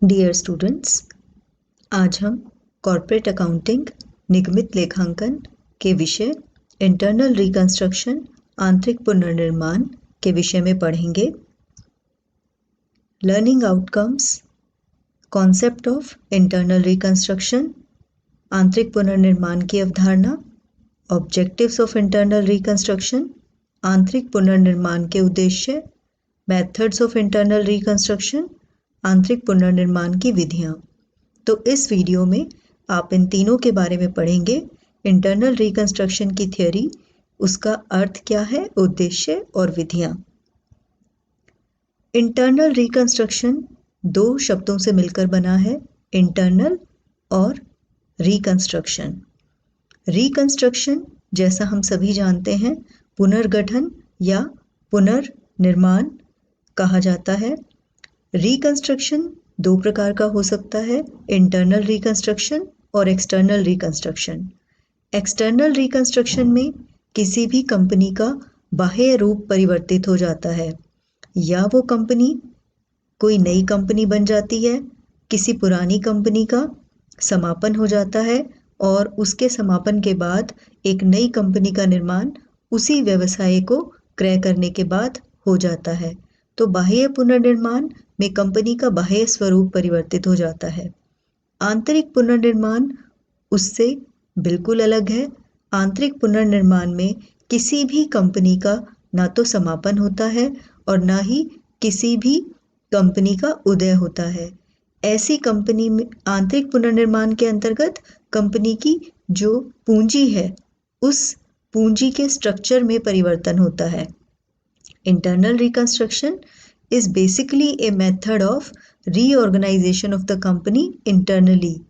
Dear students, आज हम corporate accounting निगमित लेखांकन के विषय इंटरनल रिकंस्ट्रक्शन आंतरिक पुनर्निर्माण के विषय में पढ़ेंगे। Learning outcomes, concept of internal reconstruction, आंतरिक पुनर्निर्माण की अवधारणा, ऑब्जेक्टिव्स ऑफ इंटरनल रिकंस्ट्रक्शन, आंतरिक पुनर्निर्माण के उद्देश्य, मेथड्स ऑफ इंटरनल रिकंस्ट्रक्शन, आंतरिक पुनर्निर्माण की विधियाँ। तो इस वीडियो में आप इन तीनों के बारे में पढ़ेंगे। इंटरनल रिकंस्ट्रक्शन की थ्योरी, उसका अर्थ क्या है, उद्देश्य और विधियाँ। इंटरनल रिकंस्ट्रक्शन दो शब्दों से मिलकर बना है, इंटरनल और रिकंस्ट्रक्शन। रिकंस्ट्रक्शन जैसा हम सभी जानते हैं पुनर्गठन या पुनर्निर्माण कहा जाता है। रिकंस्ट्रक्शन दो प्रकार का हो सकता है, इंटरनल रिकंस्ट्रक्शन और एक्सटर्नल रिकंस्ट्रक्शन। एक्सटर्नल रिकंस्ट्रक्शन में किसी भी कंपनी का बाह्य रूप परिवर्तित हो जाता है, या वो कंपनी कोई नई कंपनी बन जाती है, किसी पुरानी कंपनी का समापन हो जाता है और उसके समापन के बाद एक नई कंपनी का निर्माण उसी व्यवसाय को क्रय करने के बाद हो जाता है। तो बाह्य पुनर्निर्माण में कंपनी का बाह्य स्वरूप परिवर्तित हो जाता है। आंतरिक पुनर्निर्माण उससे बिल्कुल अलग है। आंतरिक पुनर्निर्माण में किसी भी कंपनी का ना तो समापन होता है और ना ही किसी भी कंपनी का उदय होता है। ऐसी कंपनी में आंतरिक पुनर्निर्माण के अंतर्गत कंपनी की जो पूंजी है उस पूंजी के स्ट्रक्चर में परिवर्तन होता है। Internal reconstruction is basically a method of reorganization of the company internally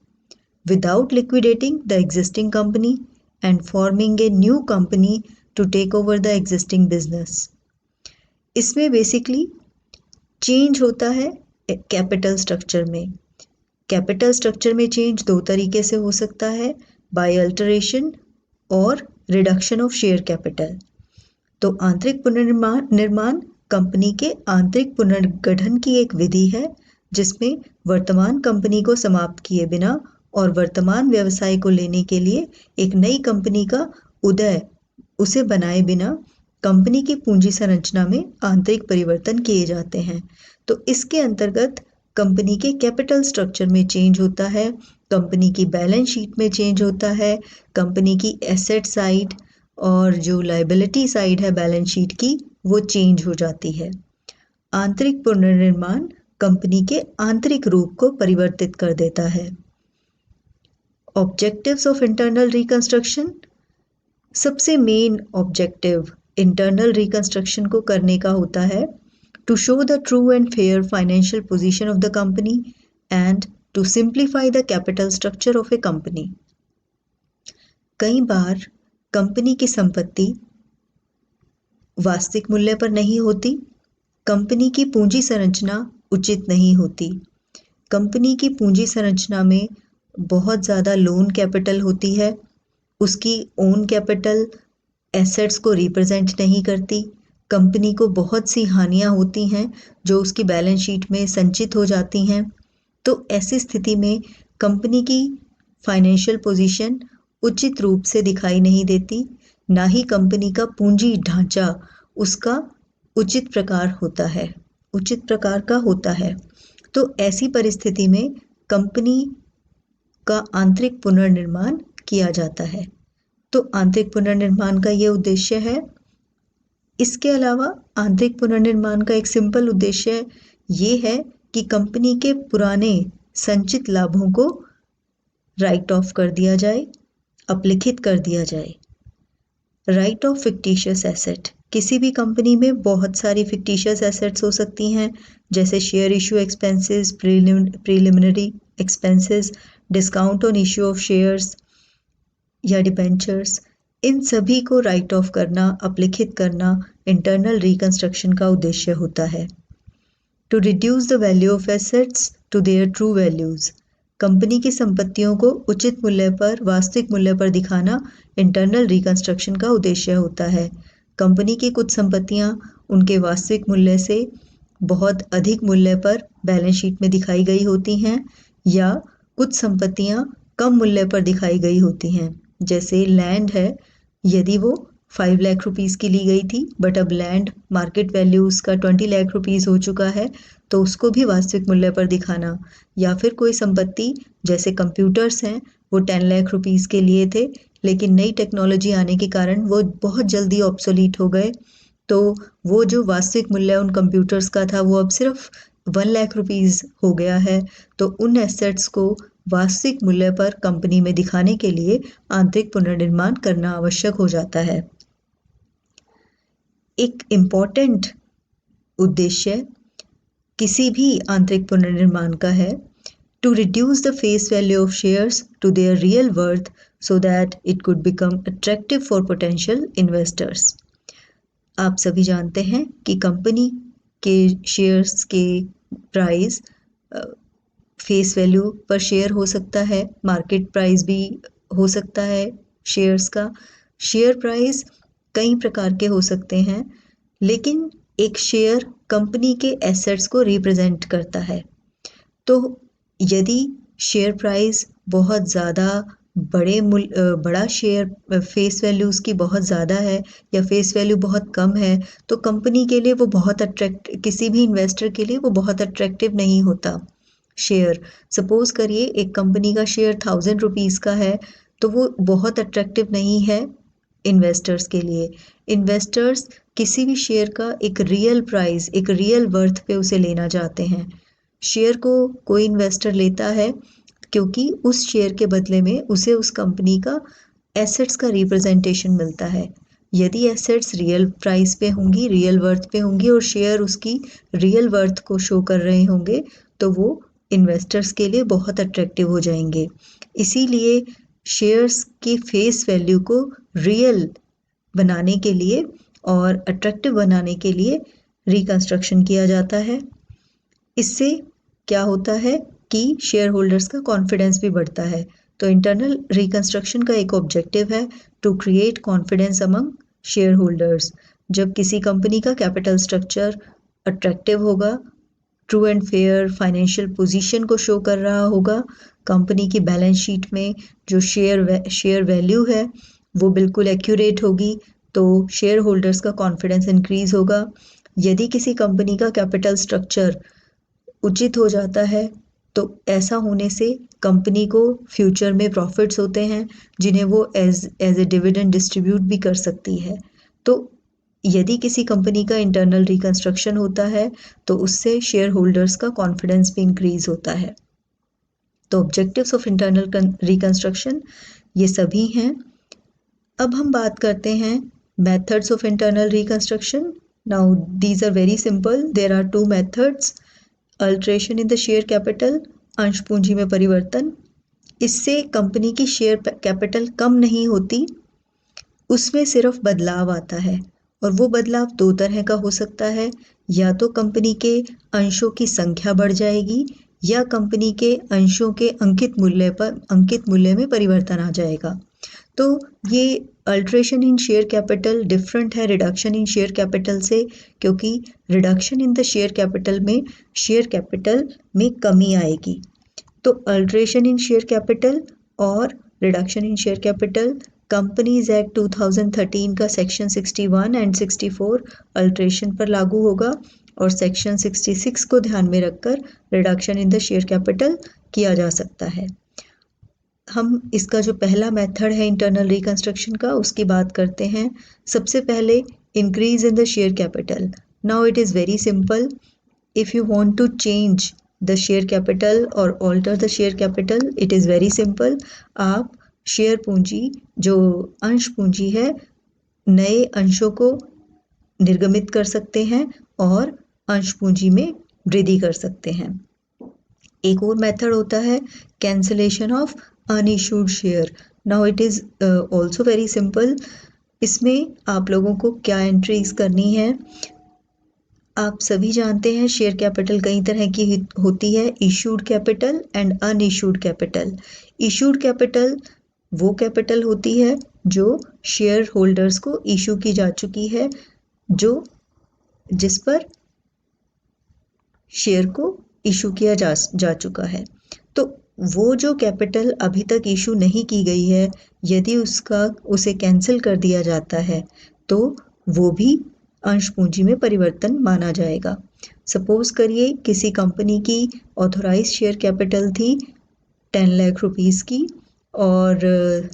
without liquidating the existing company and forming a new company to take over the existing business. इसमें बेसिकली चेंज होता है capital structure में। Capital structure में change दो तरीके से हो सकता है, बाय अल्टरेशन और रिडक्शन ऑफ शेयर कैपिटल। तो आंतरिक पुनर्निर्माण कंपनी के आंतरिक पुनर्गठन की एक विधि है, जिसमें वर्तमान कंपनी को समाप्त किए बिना और वर्तमान व्यवसाय को लेने के लिए एक नई कंपनी का उदय उसे बनाए बिना कंपनी की पूंजी संरचना में आंतरिक परिवर्तन किए जाते हैं। तो इसके अंतर्गत कंपनी के कैपिटल स्ट्रक्चर में चेंज होता है, कंपनी की बैलेंस शीट में चेंज होता है, कंपनी की एसेट साइड और जो लायबिलिटी साइड है बैलेंस शीट की वो चेंज हो जाती है। आंतरिक पुनर्निर्माण कंपनी के आंतरिक रूप को परिवर्तित कर देता है। ऑब्जेक्टिव्स ऑफ इंटरनल रिकंस्ट्रक्शन, सबसे मेन ऑब्जेक्टिव इंटरनल रिकंस्ट्रक्शन को करने का होता है to show the true and fair financial position of the company and to simplify the capital structure of a company. कई बार कंपनी की संपत्ति वास्तविक मूल्य पर नहीं होती, कंपनी की पूंजी संरचना उचित नहीं होती, कंपनी की पूंजी संरचना में बहुत ज़्यादा लोन कैपिटल होती है, उसकी ओन कैपिटल एसेट्स को रिप्रेजेंट नहीं करती, कंपनी को बहुत सी हानियां होती हैं जो उसकी बैलेंस शीट में संचित हो जाती हैं। तो ऐसी स्थिति में कंपनी की फाइनेंशियल पोजीशन उचित रूप से दिखाई नहीं देती, ना ही कंपनी का पूंजी ढांचा उसका उचित प्रकार का होता है। तो ऐसी परिस्थिति में कंपनी का आंतरिक पुनर्निर्माण किया जाता है। तो आंतरिक पुनर्निर्माण का ये उद्देश्य है। इसके अलावा आंतरिक पुनर्निर्माण का एक सिंपल उद्देश्य ये है कि कंपनी के पुराने संचित लाभों को राइट ऑफ कर दिया जाए, अपलिखित कर दिया जाए। राइट ऑफ फिक्टिशियस एसेट, किसी भी कंपनी में बहुत सारी फिक्टिशियस एसेट्स हो सकती हैं, जैसे share issue expenses, preliminary expenses, discount on issue of shares या डिबेंचर्स। इन सभी को राइट ऑफ करना, अपलिखित करना इंटरनल रिकंस्ट्रक्शन का उद्देश्य होता है। To reduce the value of assets to their true values, company की संपत्तियों को उचित मूल्य पर, वास्तविक मूल्य पर दिखाना इंटरनल रिकंस्ट्रक्शन का उद्देश्य होता है। कंपनी की कुछ संपत्तियां उनके वास्तविक मूल्य से बहुत अधिक मूल्य पर बैलेंस शीट में दिखाई गई होती हैं या कुछ संपत्तियां कम मूल्य पर दिखाई गई होती हैं। जैसे लैंड है, यदि वो 5 लाख रुपीस की ली गई थी बट अब लैंड मार्केट वैल्यू उसका 20 लाख रुपीस हो चुका है, तो उसको भी वास्तविक मूल्य पर दिखाना। या फिर कोई संपत्ति जैसे कंप्यूटर्स हैं, वो 10 लाख रुपीस के लिए थे, लेकिन नई टेक्नोलॉजी आने के कारण वो बहुत जल्दी ऑब्सोलीट हो गए, तो वो जो वास्तविक मूल्य उन कंप्यूटर्स का था वो अब सिर्फ 1 लाख रुपीस हो गया है। तो उन एसेट्स को वास्तविक मूल्य पर कंपनी में दिखाने के लिए आंतरिक पुनर्निर्माण करना आवश्यक हो जाता है। एक इम्पॉर्टेंट उद्देश्य किसी भी आंतरिक पुनर्निर्माण का है to reduce the face value of shares to their real worth so that it could become attractive for potential investors। आप सभी जानते हैं कि कंपनी के शेयर्स के प्राइस फेस वैल्यू पर शेयर हो सकता है, मार्केट प्राइस भी हो सकता है शेयर्स का। शेयर प्राइस कई प्रकार के हो सकते हैं, लेकिन एक शेयर कंपनी के एसेट्स को रिप्रेजेंट करता है। तो यदि शेयर प्राइस बहुत ज़्यादा बड़ा शेयर फेस वैल्यू उसकी बहुत ज़्यादा है या फेस वैल्यू बहुत कम है, तो कंपनी के लिए वो बहुत किसी भी इन्वेस्टर के लिए वो बहुत अट्रैक्टिव नहीं होता शेयर। सपोज करिए एक कंपनी का शेयर 1000 रुपीज़ का है, तो वो बहुत अट्रैक्टिव नहीं है इन्वेस्टर्स के लिए। इन्वेस्टर्स किसी भी शेयर का एक रियल प्राइस, एक रियल वर्थ पे उसे लेना चाहते हैं। शेयर को कोई इन्वेस्टर लेता है क्योंकि उस शेयर के बदले में उसे उस कंपनी का एसेट्स का रिप्रेजेंटेशन मिलता है। यदि एसेट्स रियल प्राइस पे होंगी, रियल वर्थ पे होंगी और शेयर उसकी रियल वर्थ को शो कर रहे होंगे, तो वो इन्वेस्टर्स के लिए बहुत अट्रैक्टिव हो जाएंगे। इसीलिए शेयर्स की फेस वैल्यू को रियल बनाने के लिए और अट्रैक्टिव बनाने के लिए रिकंस्ट्रक्शन किया जाता है। इससे क्या होता है कि शेयर होल्डर्स का कॉन्फिडेंस भी बढ़ता है। तो इंटरनल रिकंस्ट्रक्शन का एक ऑब्जेक्टिव है to create confidence among share holders. जब किसी कंपनी का कैपिटल स्ट्रक्चर अट्रैक्टिव होगा, true and fair financial position को शो कर रहा होगा, कंपनी की बैलेंस शीट में जो शेयर वैल्यू है वो बिल्कुल एक्यूरेट होगी, तो शेयर होल्डर्स का कॉन्फिडेंस इंक्रीज होगा। यदि किसी कंपनी का कैपिटल स्ट्रक्चर उचित हो जाता है, तो ऐसा होने से कंपनी को फ्यूचर में प्रॉफिट्स होते हैं जिन्हें वो एज ए डिविडेंड डिस्ट्रीब्यूट भी कर सकती है। तो यदि किसी कंपनी का इंटरनल रिकंस्ट्रक्शन होता है, तो उससे शेयर होल्डर्स का कॉन्फिडेंस भी इंक्रीज होता है। तो ऑब्जेक्टिव्स ऑफ इंटरनल रिकंस्ट्रक्शन ये सभी हैं। अब हम बात करते हैं methods of internal reconstruction. Now these are very simple. There are 2 methods. Alteration in the share capital, अंश पूंजी में परिवर्तन। इससे कंपनी की शेयर कैपिटल कम नहीं होती, उसमें सिर्फ बदलाव आता है, और वो बदलाव 2 तरह का हो सकता है। या तो कंपनी के अंशों की संख्या बढ़ जाएगी या कंपनी के अंशों के अंकित मूल्य में परिवर्तन आ जाएगा। तो ये अल्ट्रेशन इन शेयर कैपिटल डिफरेंट है रिडक्शन इन शेयर कैपिटल से, क्योंकि reduction in the share capital में शेयर कैपिटल में कमी आएगी। तो अल्ट्रेशन इन शेयर कैपिटल और reduction in share capital companies act 2013 का सेक्शन 61 एंड 64 अल्ट्रेशन पर लागू होगा, और सेक्शन 66 को ध्यान में रखकर reduction in the share capital किया जा सकता है। हम इसका जो पहला मेथड है इंटरनल रिकंस्ट्रक्शन का, उसकी बात करते हैं। सबसे पहले increase in the share capital. Now it is very simple. If you want to change the share capital और alter the share capital, it is very simple. आप शेयर पूंजी, जो अंश पूंजी है, नए अंशों को निर्गमित कर सकते हैं और अंश पूंजी में वृद्धि कर सकते हैं। एक और मेथड होता है cancellation of unissued share. Now it is also very simple. इसमें आप लोगों को क्या एंट्रीज करनी है। आप सभी जानते हैं शेयर कैपिटल कई तरह की होती है, issued capital and unissued capital. Issued capital वो कैपिटल होती है जो शेयर होल्डर्स को इशू की जा चुकी है, जिस पर शेयर को इशू किया जा चुका है। तो वो जो कैपिटल अभी तक इशू नहीं की गई है, यदि उसे कैंसिल कर दिया जाता है तो वो भी अंश पूंजी में परिवर्तन माना जाएगा। सपोज करिए किसी कंपनी की ऑथोराइज शेयर कैपिटल थी 10 लाख रुपीस की और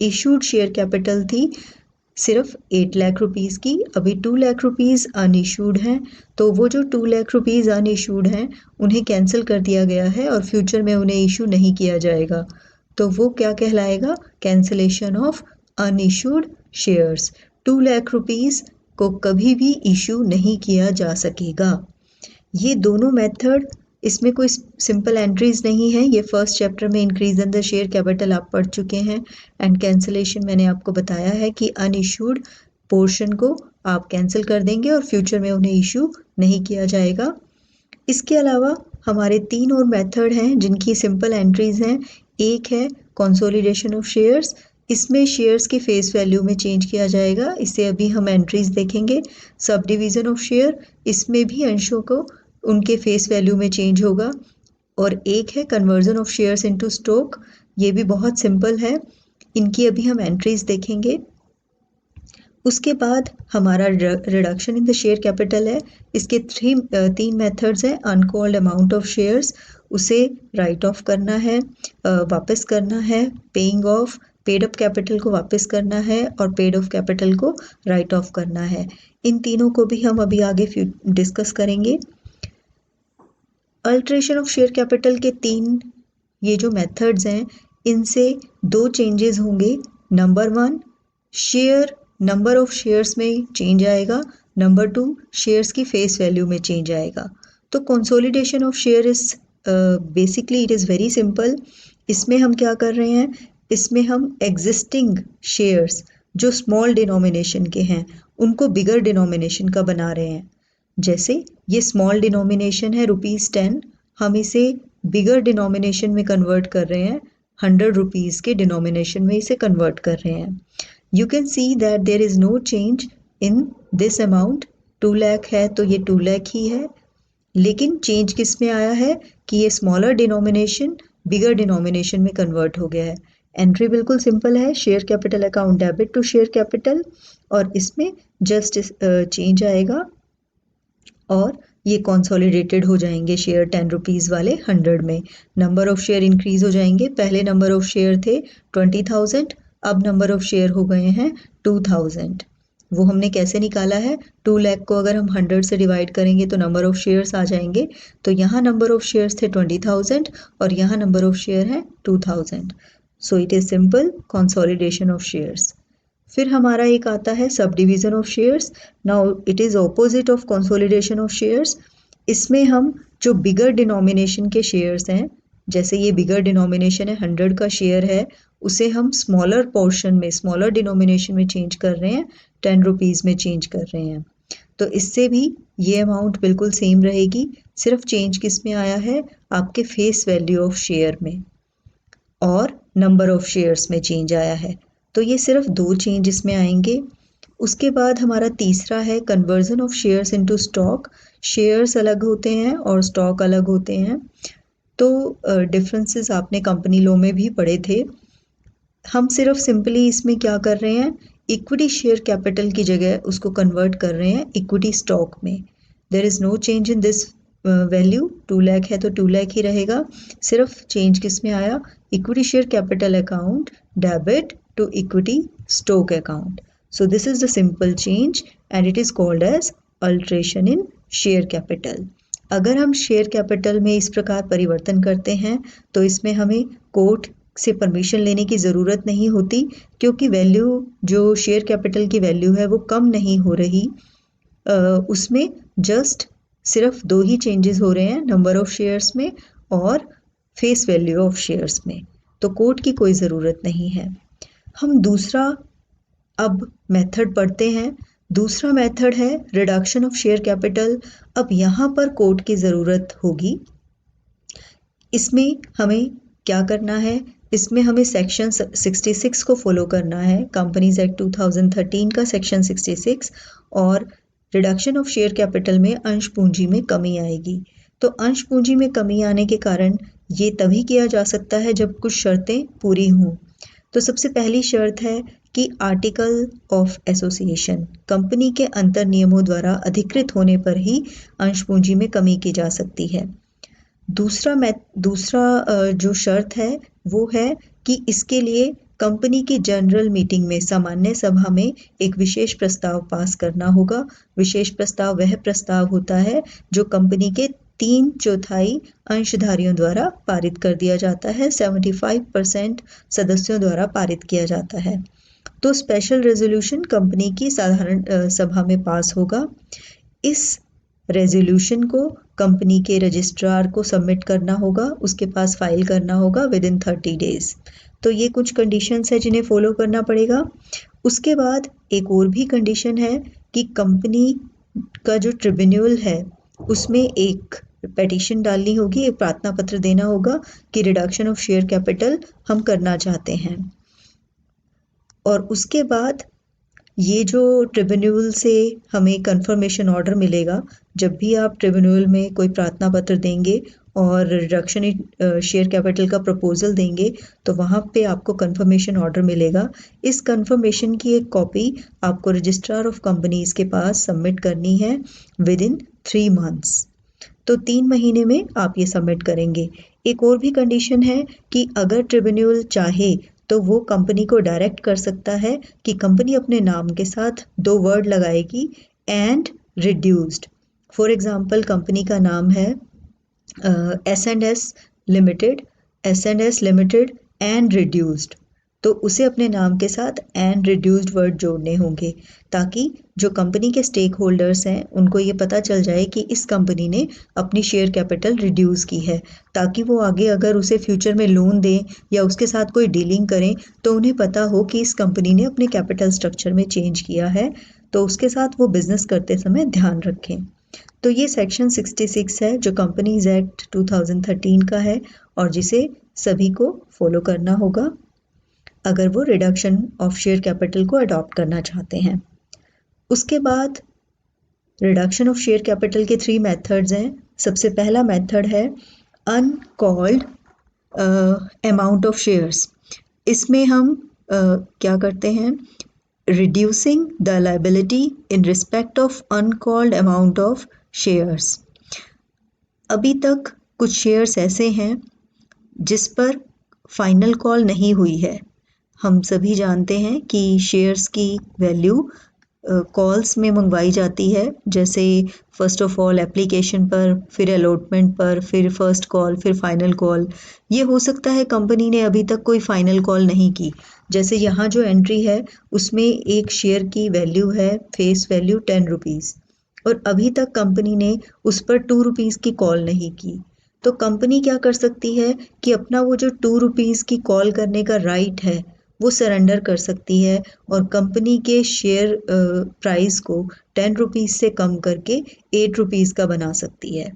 इशूड शेयर कैपिटल थी सिर्फ 8 लाख रुपीस की। अभी 2 लाख रुपीस अनइशूड हैं, तो वो जो 2 लाख रुपीस अनइशूड हैं उन्हें कैंसिल कर दिया गया है और फ्यूचर में उन्हें इशू नहीं किया जाएगा। तो वो क्या कहलाएगा? Cancellation of unissued shares. 2 lakh rupees को कभी भी इशू नहीं किया जा सकेगा। ये दोनों मेथड, इसमें कोई सिंपल एंट्रीज नहीं है। ये फर्स्ट चैप्टर में increase in the share capital आप पढ़ चुके हैं एंड कैंसिलेशन मैंने आपको बताया है कि अनइशूड पोर्शन को आप कैंसिल कर देंगे और फ्यूचर में उन्हें इशू नहीं किया जाएगा। इसके अलावा हमारे 3 और मेथड हैं जिनकी सिंपल एंट्रीज हैं। एक है कंसोलिडेशन ऑफ शेयर्स, इसमें शेयर्स की फेस वैल्यू में चेंज किया जाएगा, इससे अभी हम एंट्रीज देखेंगे। सब डिवीजन ऑफ शेयर, इसमें भी अंशों को उनके फेस वैल्यू में चेंज होगा। और एक है conversion of shares into stock, ये भी बहुत सिंपल है, इनकी अभी हम एंट्रीज देखेंगे। उसके बाद हमारा reduction in the share capital है। इसके 3 मेथड्स हैं। अनकॉल्ड अमाउंट ऑफ शेयर्स, उसे राइट ऑफ करना है, वापस करना है। Paying off, paid up capital को वापस करना है और पेड ऑफ कैपिटल को राइट ऑफ करना है। इन तीनों को भी हम अभी आगे डिस्कस करेंगे। अल्ट्रेशन ऑफ शेयर कैपिटल के 3 ये जो मेथड्स हैं, इनसे 2 चेंजेस होंगे। Number 1, share number of shares में चेंज आएगा। नंबर 2, शेयर्स की फेस वैल्यू में चेंज आएगा। तो consolidation of share is basically it is very simple. इसमें हम क्या कर रहे हैं, इसमें हम एग्जिस्टिंग शेयर्स जो स्मॉल डिनोमिनेशन के हैं उनको बिगर डिनोमिनेशन का बना रहे हैं। जैसे ये स्मॉल डिनोमिनेशन है ₹10, हम इसे बिगर डिनोमिनेशन में कन्वर्ट कर रहे हैं, 100 रुपीज़ के डिनोमिनेशन में इसे कन्वर्ट कर रहे हैं। You can see that there is no change in this amount। 2 lakh है तो ये 2 लाख ही है, लेकिन चेंज किस में आया है कि ये स्मॉलर डिनोमिनेशन बिगर डिनोमिनेशन में कन्वर्ट हो गया है। एंट्री बिल्कुल सिंपल है, share capital account debit to share capital, और इसमें जस्ट चेंज आएगा और ये कंसोलिडेटेड हो जाएंगे शेयर 10 रुपीज़ वाले 100 में। नंबर ऑफ शेयर इंक्रीज हो जाएंगे। पहले नंबर ऑफ शेयर थे 20,000, अब नंबर ऑफ शेयर हो गए हैं 2000। वो हमने कैसे निकाला है, 2 लाख को अगर हम 100 से डिवाइड करेंगे तो नंबर ऑफ शेयर्स आ जाएंगे। तो यहाँ नंबर ऑफ शेयर्स थे 20,000 और यहाँ नंबर ऑफ शेयर है 2000। So it is simple consolidation of shares. फिर हमारा एक आता है sub division of shares. Now it is opposite of consolidation of shares. इसमें हम जो बिगर डिनोमिनेशन के शेयर्स हैं, जैसे ये बिगर डिनोमिनेशन है 100 का शेयर है, उसे हम स्मॉलर पोर्शन में स्मॉलर डिनोमिनेशन में चेंज कर रहे हैं, 10 रुपीज़ में चेंज कर रहे हैं। तो इससे भी ये अमाउंट बिल्कुल सेम रहेगी, सिर्फ चेंज किस में आया है, आपके फेस वैल्यू ऑफ शेयर में और नंबर ऑफ शेयर्स में चेंज आया है। तो ये सिर्फ 2 चेंज इसमें आएंगे। उसके बाद हमारा तीसरा है conversion of shares into stock. Shares अलग होते हैं और स्टॉक अलग होते हैं, तो डिफरेंसेस आपने कंपनी लॉ में भी पढ़े थे। हम सिर्फ सिंपली इसमें क्या कर रहे हैं, इक्विटी शेयर कैपिटल की जगह उसको कन्वर्ट कर रहे हैं इक्विटी स्टॉक में। There is no change in this value. 2 lakh है तो 2 लाख ही रहेगा, सिर्फ चेंज किस में आया, equity share capital account debit to equity stock account। So this is the simple change and it is called as alteration in share capital। अगर हम share capital में इस प्रकार परिवर्तन करते हैं तो इसमें हमें कोर्ट से परमिशन लेने की ज़रूरत नहीं होती, क्योंकि वैल्यू जो शेयर कैपिटल की वैल्यू है वो कम नहीं हो रही। उसमें जस्ट सिर्फ 2 ही चेंजेस हो रहे हैं, नंबर ऑफ शेयर्स में और फेस वैल्यू ऑफ शेयर्स में, तो कोर्ट की कोई ज़रूरत नहीं है। हम दूसरा अब मेथड पढ़ते हैं। दूसरा मेथड है रिडक्शन ऑफ शेयर कैपिटल। अब यहाँ पर कोर्ट की ज़रूरत होगी। इसमें हमें क्या करना है, इसमें हमें सेक्शन 66 को फॉलो करना है, कंपनीज एक्ट 2013 का सेक्शन 66, और रिडक्शन ऑफ शेयर कैपिटल में अंश पूंजी में कमी आएगी। तो अंश पूंजी में कमी आने के कारण ये तभी किया जा सकता है जब कुछ शर्तें पूरी हों। तो सबसे पहली शर्त है कि आर्टिकल ऑफ एसोसिएशन, कंपनी के अंतर नियमों द्वारा अधिकृत होने पर ही अंश पूंजी में कमी की जा सकती है। दूसरा जो शर्त है वो है कि इसके लिए कंपनी की जनरल मीटिंग में, सामान्य सभा में एक विशेष प्रस्ताव पास करना होगा। विशेष प्रस्ताव वह प्रस्ताव होता है जो कंपनी के 3/4 अंशधारियों द्वारा पारित कर दिया जाता है, 75% सदस्यों द्वारा पारित किया जाता है। तो स्पेशल रेजोल्यूशन कंपनी की साधारण सभा में पास होगा। इस रेजोल्यूशन को कंपनी के रजिस्ट्रार को सबमिट करना होगा, उसके पास फाइल करना होगा विद इन 30 डेज। तो ये कुछ कंडीशंस है जिन्हें फॉलो करना पड़ेगा। उसके बाद एक और भी कंडीशन है कि कंपनी का जो ट्रिब्यूनल है उसमें एक पेटिशन डालनी होगी, एक प्रार्थना पत्र देना होगा कि रिडक्शन ऑफ शेयर कैपिटल हम करना चाहते हैं। और उसके बाद ये जो ट्रिब्यूनल से हमें कंफर्मेशन ऑर्डर मिलेगा, जब भी आप ट्रिब्यूनल में कोई प्रार्थना पत्र देंगे और रिडक्शन इन शेयर कैपिटल का प्रपोजल देंगे तो वहाँ पे आपको कंफर्मेशन ऑर्डर मिलेगा। इस कंफर्मेशन की एक कॉपी आपको रजिस्ट्रार ऑफ कंपनीज के पास सबमिट करनी है विद इन 3 मंथ्स। तो 3 महीने में आप ये सबमिट करेंगे। एक और भी कंडीशन है कि अगर ट्रिब्यूनल चाहे तो वो कंपनी को डायरेक्ट कर सकता है कि कंपनी अपने नाम के साथ 2 वर्ड लगाएगी, and reduced. For example company का नाम है S&S limited, S&S limited and reduced, तो उसे अपने नाम के साथ एंड रिड्यूस्ड वर्ड जोड़ने होंगे ताकि जो कंपनी के स्टेक होल्डर्स हैं उनको ये पता चल जाए कि इस कंपनी ने अपनी शेयर कैपिटल रिड्यूस की है, ताकि वो आगे अगर उसे फ्यूचर में लोन दें या उसके साथ कोई डीलिंग करें तो उन्हें पता हो कि इस कंपनी ने अपने कैपिटल स्ट्रक्चर में चेंज किया है, तो उसके साथ वो बिजनेस करते समय ध्यान रखें। तो ये सेक्शन 66 है जो कंपनीज एक्ट 2013 का है और जिसे सभी को फॉलो करना होगा अगर वो रिडक्शन ऑफ शेयर कैपिटल को अडॉप्ट करना चाहते हैं। उसके बाद रिडक्शन ऑफ शेयर कैपिटल के 3 मेथड्स हैं। सबसे पहला मेथड है अनकॉल्ड अमाउंट ऑफ शेयर्स। इसमें हम क्या करते हैं, reducing the liability in respect of uncalled amount of shares. अभी तक कुछ शेयर्स ऐसे हैं जिस पर फाइनल कॉल नहीं हुई है। हम सभी जानते हैं कि शेयर्स की वैल्यू कॉल्स में मंगवाई जाती है, जैसे फर्स्ट ऑफ ऑल एप्लीकेशन पर, फिर अलॉटमेंट पर, फिर फर्स्ट कॉल, फिर फाइनल कॉल। ये हो सकता है कंपनी ने अभी तक कोई फाइनल कॉल नहीं की। जैसे यहाँ जो एंट्री है उसमें एक शेयर की वैल्यू है फेस वैल्यू 10 रुपीज़ और अभी तक कंपनी ने उस पर 2 रुपीज़ की कॉल नहीं की। तो कंपनी क्या कर सकती है कि अपना वो जो 2 रुपीज़ की कॉल करने का राइट है वो सरेंडर कर सकती है और कंपनी के शेयर प्राइस को 10 रुपीज़ से कम करके 8 रुपीज़ का बना सकती है।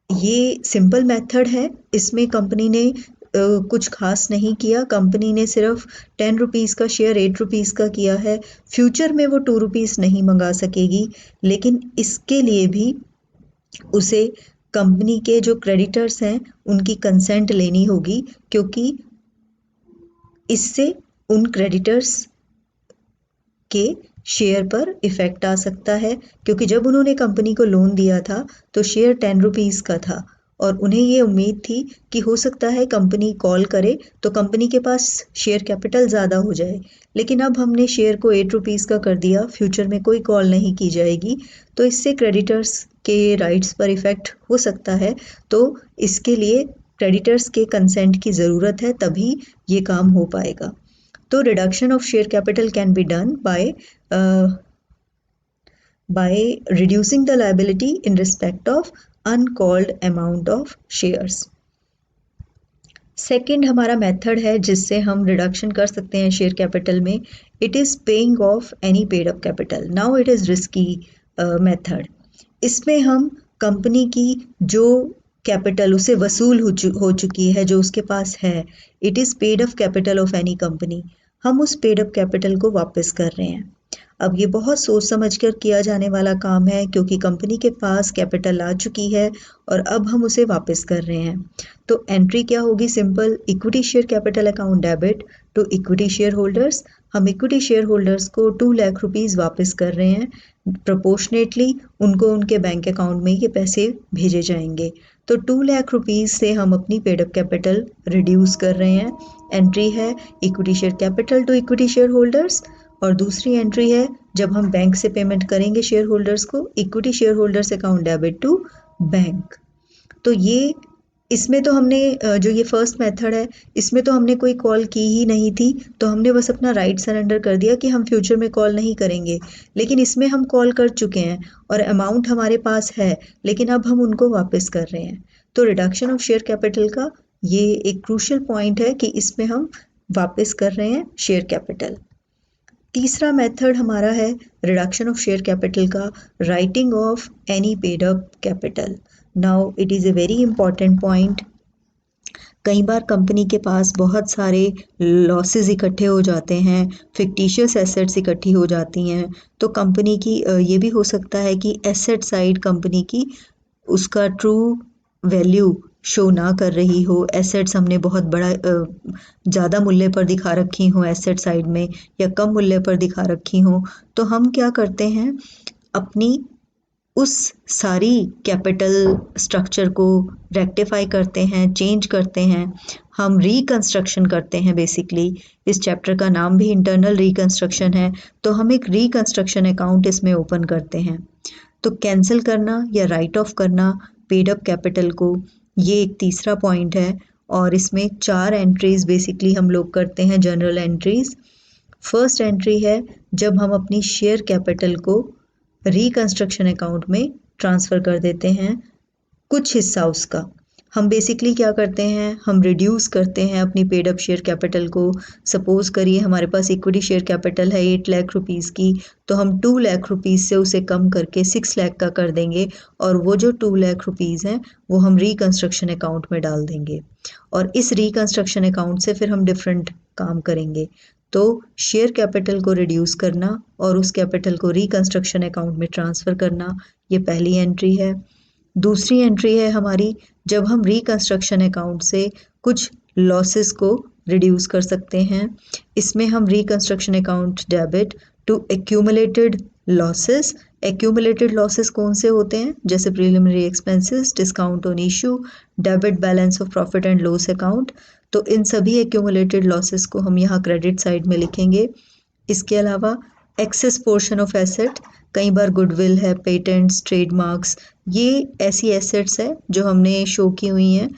ये सिंपल मेथड है, इसमें कंपनी ने कुछ खास नहीं किया। कंपनी ने सिर्फ 10 रुपीज़ का शेयर 8 रुपीज़ का किया है। फ्यूचर में वो 2 रुपीज़ नहीं मंगा सकेगी, लेकिन इसके लिए भी उसे कंपनी के जो क्रेडिटर्स हैं उनकी कंसेंट लेनी होगी, क्योंकि इससे उन क्रेडिटर्स के शेयर पर इफ़ेक्ट आ सकता है, क्योंकि जब उन्होंने कंपनी को लोन दिया था तो शेयर 10 रुपीज़ का था और उन्हें ये उम्मीद थी कि हो सकता है कंपनी कॉल करे तो कंपनी के पास शेयर कैपिटल ज़्यादा हो जाए। लेकिन अब हमने शेयर को 8 रुपीज़ का कर दिया, फ्यूचर में कोई कॉल नहीं की जाएगी, तो इससे क्रेडिटर्स के राइट्स पर इफ़ेक्ट हो सकता है। तो इसके लिए क्रेडिटर्स के कंसेंट की ज़रूरत है, तभी ये काम हो पाएगा। तो reduction of share capital can be done by reducing the liability in respect of uncalled amount of shares. Second हमारा मेथड है जिससे हम रिडक्शन कर सकते हैं शेयर कैपिटल में, it is paying off any paid up capital. Now it is risky method. इसमें हम कंपनी की जो कैपिटल उसे वसूल हो चुकी है, जो उसके पास है, it is paid up capital of any company, हम उस पेड अप कैपिटल को वापस कर रहे हैं। अब ये बहुत सोच समझ कर किया जाने वाला काम है क्योंकि कंपनी के पास कैपिटल आ चुकी है और अब हम उसे वापस कर रहे हैं। तो एंट्री क्या होगी? Simple, equity share capital account debit to equity share holders. हम इक्विटी शेयर होल्डर्स को 2 लाख रुपीज़ वापस कर रहे हैं। प्रोपोर्शनेटली उनको उनके बैंक अकाउंट में ये पैसे भेजे जाएंगे। तो 2 लाख रुपीज़ से हम अपनी पेड अप कैपिटल रिड्यूस कर रहे हैं। एंट्री है equity share capital to equity share holders, और दूसरी एंट्री है जब हम बैंक से पेमेंट करेंगे शेयर होल्डर्स को, equity share holders account debit to bank. तो ये इसमें तो हमने जो ये फर्स्ट मेथड है इसमें तो हमने कोई कॉल की ही नहीं थी, तो हमने बस अपना राइट सरेंडर कर दिया कि हम फ्यूचर में कॉल नहीं करेंगे। लेकिन इसमें हम कॉल कर चुके हैं और अमाउंट हमारे पास है, लेकिन अब हम उनको वापस कर रहे हैं। तो रिडक्शन ऑफ शेयर कैपिटल का ये एक क्रूशियल पॉइंट है कि इसमें हम वापस कर रहे हैं शेयर कैपिटल। तीसरा मेथड हमारा है रिडक्शन ऑफ शेयर कैपिटल का, writing of any paid up capital. Now it is a very important point. कई बार कंपनी के पास बहुत सारे लॉसेस इकट्ठे हो जाते हैं, फिक्टिशियस एसेट्स इकट्ठी हो जाती हैं। तो कंपनी की ये भी हो सकता है कि एसेट साइड कंपनी की उसका ट्रू वैल्यू शो ना कर रही हो, एसेट्स हमने बहुत बड़ा ज़्यादा मूल्य पर दिखा रखी हो एसेट साइड में, या कम मूल्य पर दिखा रखी हो। तो हम क्या करते हैं, अपनी उस सारी कैपिटल स्ट्रक्चर को रेक्टिफाई करते हैं, चेंज करते हैं, हम रिकंस्ट्रक्शन करते हैं। बेसिकली इस चैप्टर का नाम भी इंटरनल रिकंस्ट्रक्शन है, तो हम एक रिकंस्ट्रक्शन अकाउंट इसमें ओपन करते हैं। तो कैंसिल करना या राइट ऑफ करना पेड अप कैपिटल को, ये एक तीसरा पॉइंट है। और इसमें 4 एंट्रीज बेसिकली हम लोग करते हैं, जनरल एंट्रीज। फर्स्ट एंट्री है जब हम अपनी शेयर कैपिटल को रिकंस्ट्रक्शन अकाउंट में ट्रांसफ़र कर देते हैं, कुछ हिस्सा उसका। हम बेसिकली क्या करते हैं, हम रिड्यूस करते हैं अपनी पेड अप शेयर कैपिटल को। सपोज़ करिए हमारे पास इक्विटी शेयर कैपिटल है 8 लाख रुपीज़ की, तो हम 2 लाख रुपीज़ से उसे कम करके 6 लाख का कर देंगे, और वो जो 2 लाख रुपीज़ हैं वो हम रिकंस्ट्रक्शन अकाउंट में डाल देंगे, और इस रिकंस्ट्रक्शन अकाउंट से फिर हम डिफरेंट काम करेंगे। तो शेयर कैपिटल को रिड्यूस करना और उस कैपिटल को रिकंस्ट्रक्शन अकाउंट में ट्रांसफ़र करना, ये पहली एंट्री है। दूसरी एंट्री है हमारी जब हम रिकंस्ट्रक्शन अकाउंट से कुछ लॉसेस को रिड्यूस कर सकते हैं। इसमें हम reconstruction account debit to accumulated losses. Accumulated losses कौन से होते हैं? जैसे preliminary expenses, discount on issue, debit balance of profit and loss account. तो इन सभी एक्यूमुलेटेड लॉसेस को हम यहाँ क्रेडिट साइड में लिखेंगे। इसके अलावा एक्सेस पोर्शन ऑफ एसेट, कई बार गुडविल है, पेटेंट्स, ट्रेडमार्क्स, ये ऐसी एसेट्स है जो हमने शो की हुई हैं,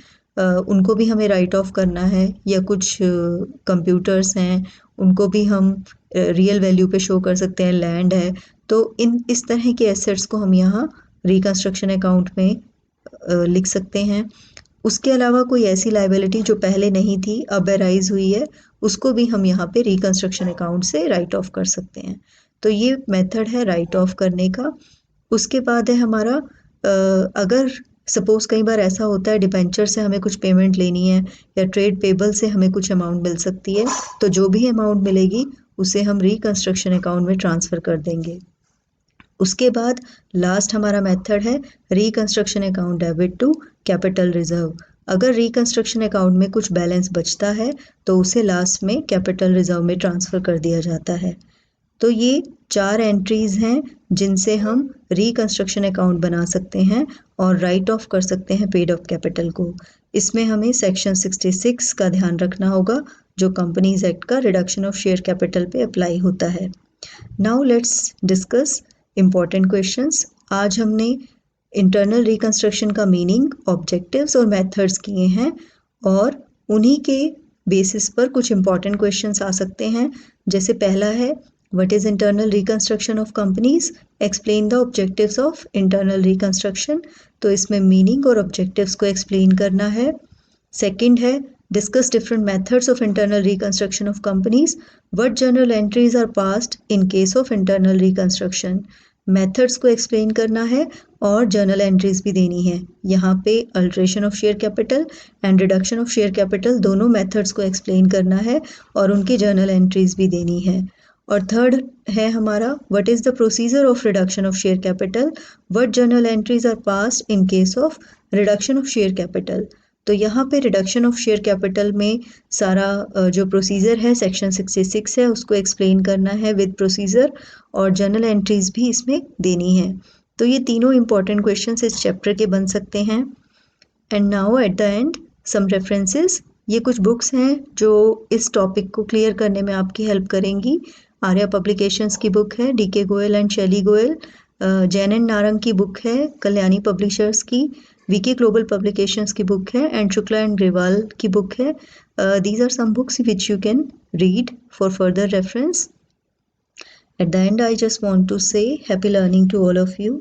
उनको भी हमें राइट ऑफ करना है। या कुछ कंप्यूटर्स हैं, उनको भी हम रियल वैल्यू पे शो कर सकते हैं, लैंड है। तो इस तरह के एसेट्स को हम यहाँ रिकंस्ट्रक्शन अकाउंट में लिख सकते हैं। उसके अलावा कोई ऐसी लाइबिलिटी जो पहले नहीं थी, अब अराइज हुई है, उसको भी हम यहाँ पे रिकंस्ट्रक्शन अकाउंट से राइट ऑफ कर सकते हैं। तो ये मेथड है राइट ऑफ करने का। उसके बाद है हमारा अगर सपोज़ कई बार ऐसा होता है डिबेंचर से हमें कुछ पेमेंट लेनी है, या ट्रेड पेबल से हमें कुछ अमाउंट मिल सकती है, तो जो भी अमाउंट मिलेगी उसे हम रिकंस्ट्रक्शन अकाउंट में ट्रांसफ़र कर देंगे। उसके बाद लास्ट हमारा मेथड है reconstruction account debit to capital reserve. अगर रिकंस्ट्रक्शन अकाउंट में कुछ बैलेंस बचता है तो उसे लास्ट में कैपिटल रिजर्व में ट्रांसफ़र कर दिया जाता है। तो ये 4 एंट्रीज़ हैं जिनसे हम रिकंस्ट्रक्शन अकाउंट बना सकते हैं और राइट ऑफ कर सकते हैं पेड अप कैपिटल को। इसमें हमें सेक्शन 66 का ध्यान रखना होगा, जो कंपनीज एक्ट का रिडक्शन ऑफ शेयर कैपिटल पे अप्लाई होता है। Now let's discuss important questions. आज हमने इंटरनल रिकंस्ट्रक्शन का मीनिंग, ऑब्जेक्टिव्स और मेथड्स किए हैं, और उन्हीं के बेसिस पर कुछ इम्पॉर्टेंट क्वेश्चंस आ सकते हैं। जैसे पहला है, what is internal reconstruction of companies, explain the objectives of internal reconstruction. तो इसमें मीनिंग और ऑब्जेक्टिव्स को एक्सप्लेन करना है। सेकंड है, discuss different methods of internal reconstruction of companies. What journal entries are passed in case of internal reconstruction? Methods को explain करना है और जर्नल एंट्रीज भी देनी है। यहाँ पे alteration of share capital and reduction of share capital दोनों मेथड्स को एक्सप्लेन करना है और उनकी जर्नल एंट्रीज भी देनी है। और थर्ड है हमारा what is the procedure of reduction of share capital, what journal entries are passed in case of reduction of share capital. तो यहाँ पे रिडक्शन ऑफ शेयर कैपिटल में सारा जो प्रोसीजर है सेक्शन 66 है उसको एक्सप्लेन करना है विद प्रोसीजर, और जर्नल एंट्रीज भी इसमें देनी है। तो ये तीनों इंपॉर्टेंट क्वेश्चंस इस चैप्टर के बन सकते हैं। And now at the end some references, ये कुछ बुक्स हैं जो इस टॉपिक को क्लियर करने में आपकी हेल्प करेंगी। आर्या पब्लिकेशंस की बुक है DK Goyal and Shaili Goyal, Jain and Narang की बुक है कल्याणी पब्लिशर्स की, वीके ग्लोबल पब्लिकेशंस की बुक है, एंड शुक्ला एंड ग्रेवाल की बुक है। These are some books which you can read for further reference. At the end, I just want to say happy learning to all of you.